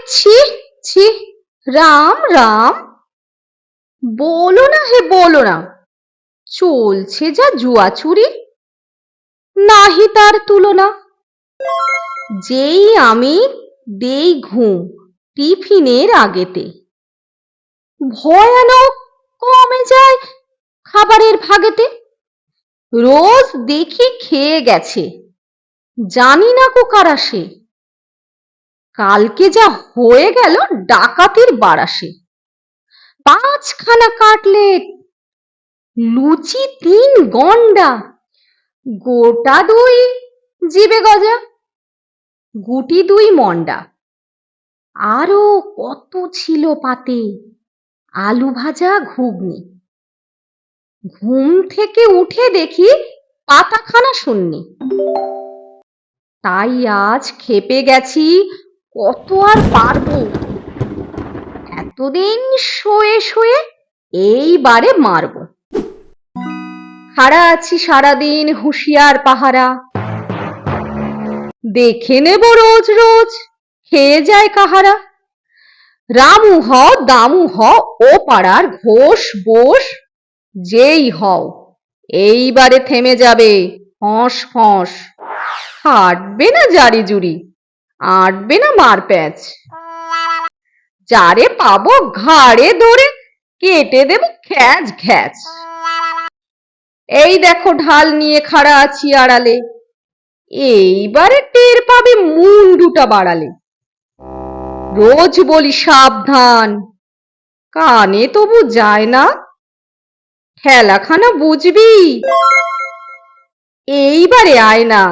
ছি ছি, রাম রাম, বলো না হে বলো না, চলছে যা জুয়াচুরি, নাহি তার তুলনা। যেই আমি দেই ঘুম টিফিনের আগেতে, ভয়ানক কমে যায় খাবারের ভাগেতে। রোজ দেখি খেয়ে গেছে, জানি না কো কারা সে, কালকে যা হয়ে গেল ডাকাতির বারাসে। 5খানা কাটলেট, লুচি 3 গন্ডা, গোটা 2 জিবে গজা, গুটি 2 মন্ডা, আরো কত ছিল পাতে, আলু ভাজা ঘুগনি। ঘুম থেকে উঠে দেখি পাতাখানা শূন্যে। তাই আজ খেপে গেছি, কত আর পারবো, এতদিন শোয়ে শোয়ে এইবারে মারবো। খাড়া আছি সারাদিন হুঁশিয়ার পাহারা, দেখে নেব রোজ রোজ খেয়ে যায় কাহারা। রামু হও দামু হও ও পাড়ার ঘোষ বোস, যেই হও এইবারে থেমে যাবে ফস ফস। হাঁটবে না জারি জুরি, আঁটবে না মার প্যাঁচ, যারে পাবো ঘাড়ে ধরে কেটে দেব খ্যাচ খ্যাচ। এই দেখো ঢাল নিয়ে খাড়া আছি আড়ালে, এইবারে টের পাবে মুন্ডুটা বাড়ালে। রোজ বলি সাবধান, কানে তবু যায় না, ঠেলাখানা বুঝবি, এইবারে আয় না।